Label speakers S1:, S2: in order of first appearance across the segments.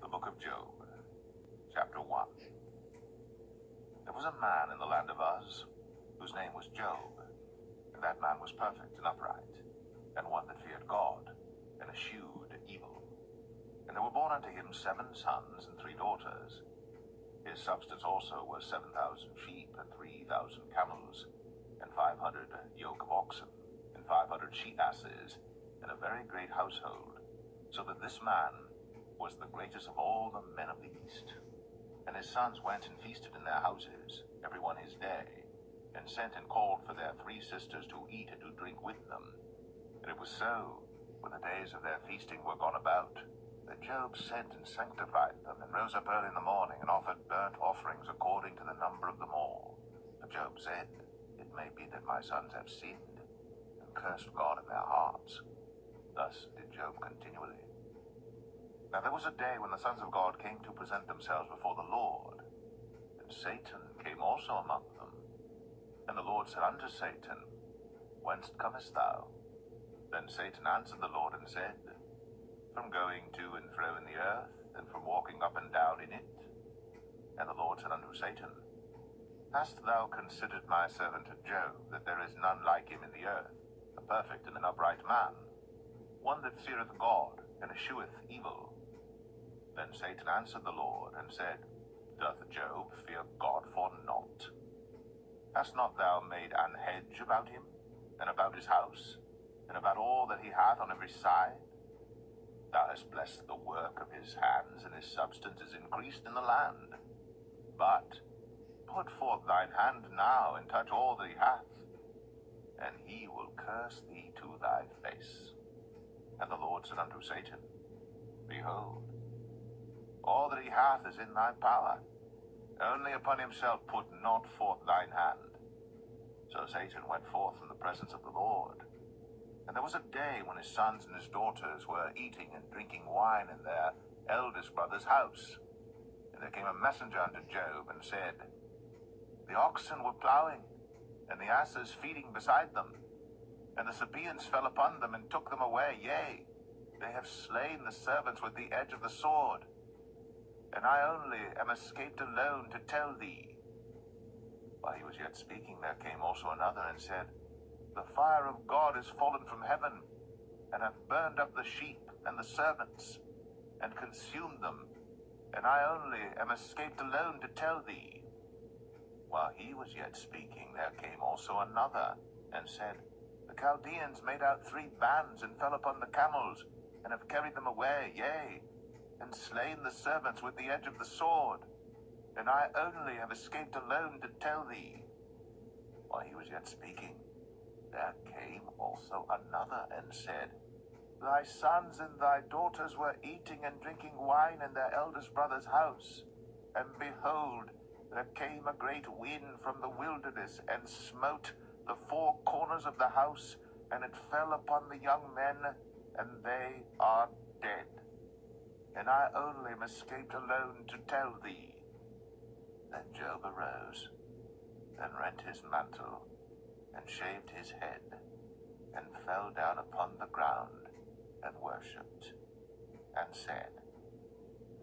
S1: The Book of Job, Chapter 1. There was a man in the land of Uz, whose name was Job, and that man was perfect and upright, and one that feared God, and eschewed evil. And there were born unto him 7 sons and 3 daughters. His substance also was 7,000 sheep, and 3,000 camels, and 500 yoke of oxen, and 500 she-asses, and a very great household, so that this man was the greatest of all the men of the East. And his sons went and feasted in their houses, every one his day, and sent and called for their 3 sisters to eat and to drink with them. And it was so, when the days of their feasting were gone about, that Job sent and sanctified them, and rose up early in the morning, and offered burnt offerings according to the number of them all. For Job said, It may be that my sons have sinned, and cursed God in their hearts. Thus did Job continually. Now there was a day when the sons of God came to present themselves before the Lord, and Satan came also among them. And the Lord said unto Satan, Whence comest thou? Then Satan answered the Lord and said, From going to and fro in the earth, and from walking up and down in it. And the Lord said unto Satan, Hast thou considered my servant Job, that there is none like him in the earth, a perfect and an upright man, one that feareth God, and escheweth evil? Then Satan answered the Lord, and said, Doth Job fear God for naught? Hast not thou made an hedge about him, and about his house, and about all that he hath on every side? Thou hast blessed the work of his hands, and his substance is increased in the land. But put forth thine hand now, and touch all that he hath, and he will curse thee to thy face. And the Lord said unto Satan, Behold, all that he hath is in thy power. Only upon himself put not forth thine hand. So Satan went forth from the presence of the Lord. And there was a day when his sons and his daughters were eating and drinking wine in their eldest brother's house. And there came a messenger unto Job, and said, The oxen were plowing, and the asses feeding beside them. And the Sabaeans fell upon them, and took them away. Yea, they have slain the servants with the edge of the sword. And I only am escaped alone to tell thee. While he was yet speaking, there came also another, and said, The fire of God is fallen from heaven, and hath burned up the sheep and the servants, and consumed them. And I only am escaped alone to tell thee. While he was yet speaking, there came also another, and said, The Chaldeans made out 3 bands, and fell upon the camels, and have carried them away, yea, and slain the servants with the edge of the sword. And I only have escaped alone to tell thee. While he was yet speaking, there came also another, and said, Thy sons and thy daughters were eating and drinking wine in their eldest brother's house. And behold, there came a great wind from the wilderness, and smote the 4 corners of the house, and it fell upon the young men, and they are dead. And I only am escaped alone to tell thee. Then Job arose, and rent his mantle, and shaved his head, and fell down upon the ground, and worshipped, and said,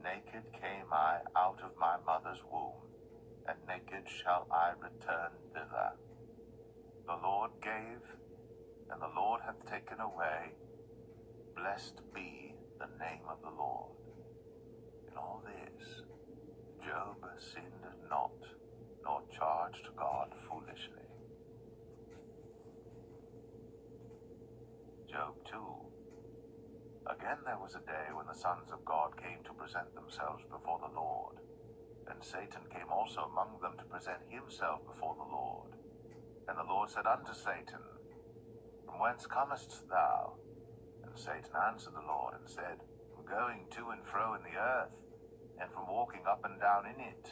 S1: Naked came I out of my mother's womb, and naked shall I return thither. The Lord gave, and the Lord hath taken away. Blessed be the name of the Lord. In all this, Job sinned not, nor charged God foolishly. Job 2. Again there was a day when the sons of God came to present themselves before the Lord, and Satan came also among them to present himself before the Lord. And the Lord said unto Satan, From whence comest thou? And Satan answered the Lord, and said, From going to and fro in the earth, and from walking up and down in it.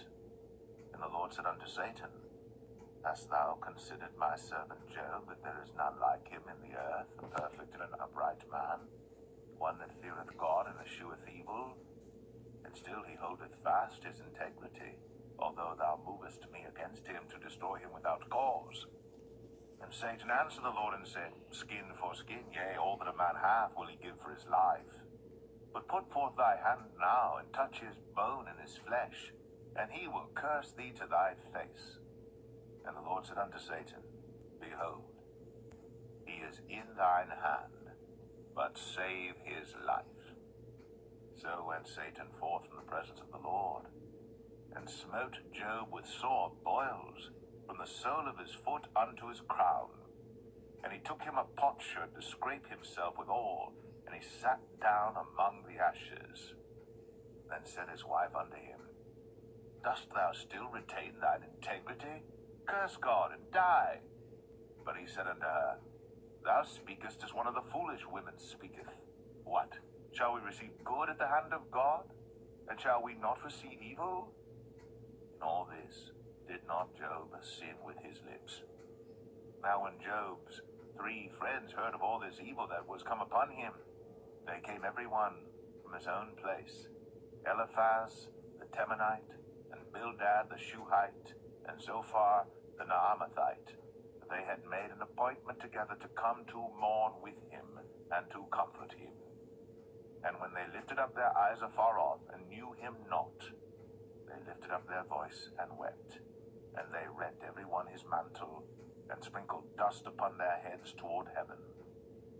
S1: And the Lord said unto Satan, Hast thou considered my servant Job, that there is none like him in the earth, a perfect and an upright man, one that feareth God and escheweth evil? And still he holdeth fast his integrity, although thou movest me against him to destroy him without cause. And Satan answered the Lord and said, Skin for skin, yea, all that a man hath will he give for his life. But put forth thy hand now, and touch his bone and his flesh, and he will curse thee to thy face. And the Lord said unto Satan, Behold, he is in thine hand, but save his life. So went Satan forth from the presence of the Lord, and smote Job with sore boils, from the sole of his foot unto his crown. And he took him a potsherd to scrape himself withal, and he sat down among the ashes. Then said his wife unto him, Dost thou still retain thine integrity? Curse God and die. But he said unto her, Thou speakest as one of the foolish women speaketh. What? Shall we receive good at the hand of God? And shall we not receive evil? In all this did not Job sin with his lips. Now when Job's 3 friends heard of all this evil that was come upon him, they came every one from his own place, Eliphaz the Temanite, and Bildad the Shuhite, and Zophar the Naamathite. They had made an appointment together to come to mourn with him, and to comfort him. And when they lifted up their eyes afar off, and knew him not, they lifted up their voice and wept. And they rent every one his mantle, and sprinkled dust upon their heads toward heaven.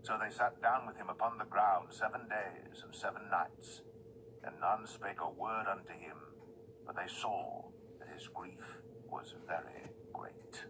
S1: So they sat down with him upon the ground 7 days and 7 nights, and none spake a word unto him, for they saw that his grief was very great.